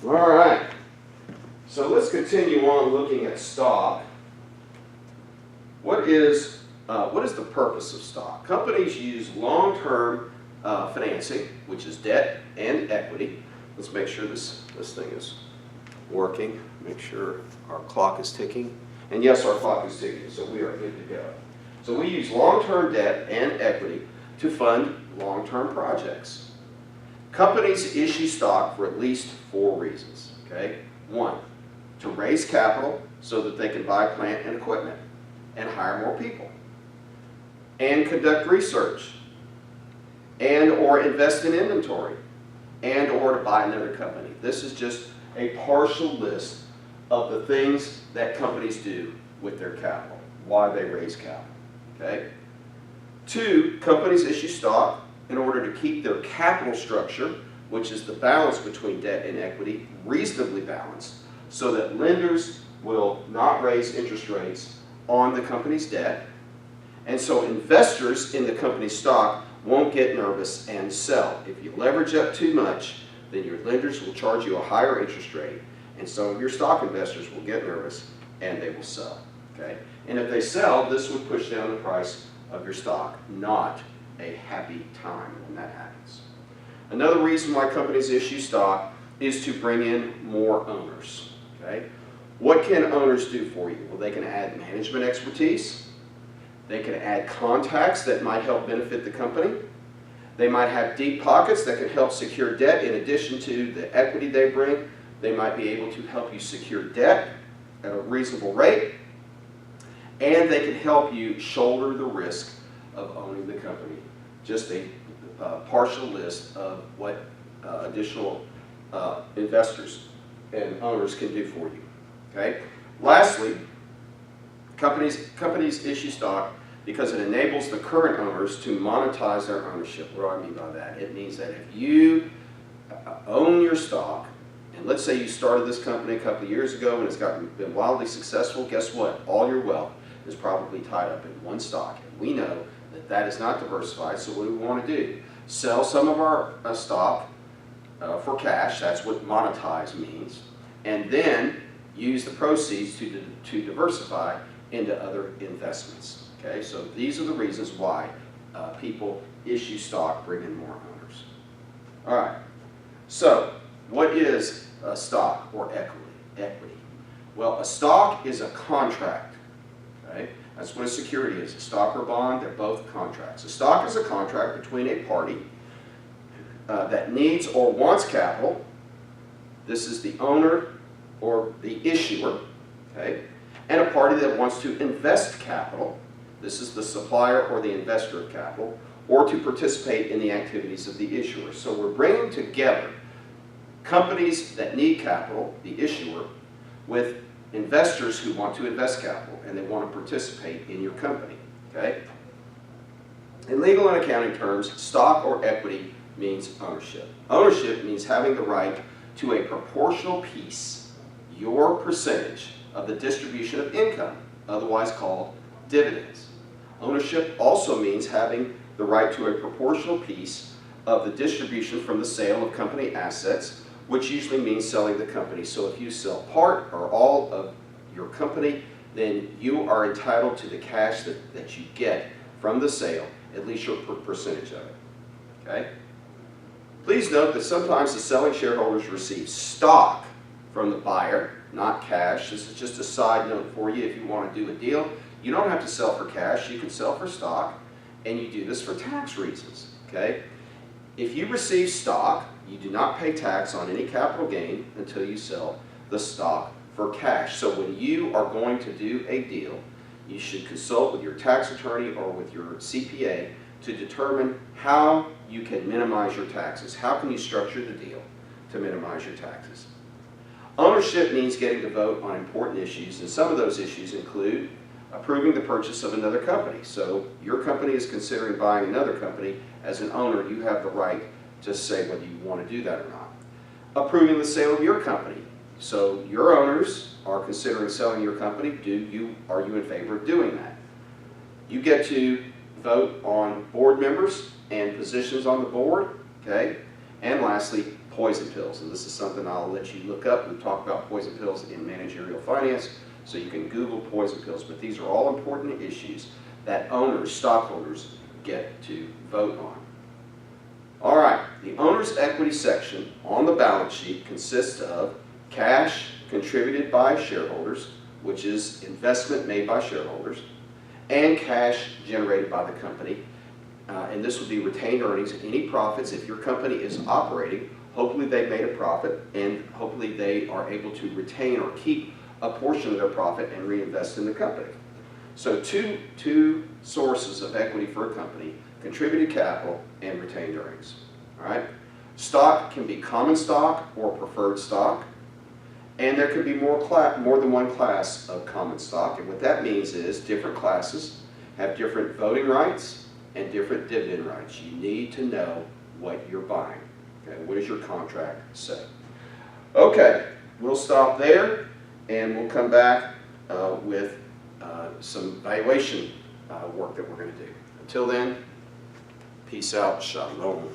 All right. So let's continue on looking at stock. What is the purpose of stock? Companies use long-term financing, which is debt and equity. Let's make sure this thing is working. Make sure our clock is ticking. And yes, our clock is ticking, so we are good to go. So we use long-term debt and equity to fund long-term projects. Companies issue stock for at least 4 reasons. Okay? 1, to raise capital so that they can buy plant and equipment and hire more people, and conduct research, and or invest in inventory, and or to buy another company. This is just a partial list of the things that companies do with their capital, why they raise capital. Okay? 2, companies issue stock in order to keep their capital structure, which is the balance between debt and equity, reasonably balanced, so that lenders will not raise interest rates on the company's debt, and so investors in the company's stock won't get nervous and sell. If you leverage up too much, then your lenders will charge you a higher interest rate, and some of your stock investors will get nervous and they will sell. Okay? And if they sell, this would push down the price of your stock, not a happy time when that happens. Another reason why companies issue stock is to bring in more owners. Okay? What can owners do for you? Well, they can add management expertise. They can add contacts that might help benefit the company. They might have deep pockets that can help secure debt in addition to the equity they bring. They might be able to help you secure debt at a reasonable rate. And they can help you shoulder the risk of owning the company. Just a partial list of what additional investors and owners can do for you. Okay? Lastly, companies issue stock because it enables the current owners to monetize their ownership. What do I mean by that? It means that if you own your stock, and let's say you started this company a couple of years ago and it's been wildly successful, guess what? All your wealth is probably tied up in one stock. And we know that that is not diversified, so what do we want to do? Sell some of our stock for cash, that's what monetize means, and then use the proceeds to diversify into other investments. Okay, so these are the reasons why people issue stock, bring in more owners. All right, so what is a stock or equity? Well, a stock is a contract. Okay? That's what a security is. A stock or bond, they're both contracts. A stock is a contract between a party that needs or wants capital. This is the owner or the issuer, okay? And a party that wants to invest capital. This is the supplier or the investor of capital, or to participate in the activities of the issuer. So we're bringing together companies that need capital, the issuer, with investors who want to invest capital and they want to participate in your company. Okay? In legal and accounting terms, stock or equity means ownership. Ownership means having the right to a proportional piece, your percentage, of the distribution of income, otherwise called dividends. Ownership also means having the right to a proportional piece of the distribution from the sale of company assets, which usually means selling the company. So if you sell part or all of your company, then you are entitled to the cash that you get from the sale, at least your percentage of it. Okay? Please note that sometimes the selling shareholders receive stock from the buyer, not cash. This is just a side note for you if you want to do a deal. You don't have to sell for cash. You can sell for stock, and you do this for tax reasons. Okay? If you receive stock, you do not pay tax on any capital gain until you sell the stock for cash. So when you are going to do a deal, you should consult with your tax attorney or with your CPA to determine how you can minimize your taxes. How can you structure the deal to minimize your taxes? Ownership means getting to vote on important issues, and some of those issues include approving the purchase of another company. So your company is considering buying another company. As an owner, you have the right to say whether you want to do that or not. Approving the sale of your company. So your owners are considering selling your company. Are you in favor of doing that? You get to vote on board members and positions on the board. Okay? And lastly, poison pills. And this is something I'll let you look up. We've talked about poison pills in managerial finance, so you can Google poison pills. But these are all important issues that owners, stockholders, get to vote on. All right, the owner's equity section on the balance sheet consists of cash contributed by shareholders, which is investment made by shareholders, and cash generated by the company. And this would be retained earnings and any profits. If your company is operating, hopefully they've made a profit, and hopefully they are able to retain or keep a portion of their profit and reinvest in the company. So two sources of equity for a company: contributed capital and retained earnings. All right? Stock can be common stock or preferred stock, and there could be more than one class of common stock. And what that means is different classes have different voting rights and different dividend rights. You need to know what you're buying. Okay? What does your contract say? Okay, we'll stop there, and we'll come back with some valuation work that we're going to do. Until then, peace out, shalom.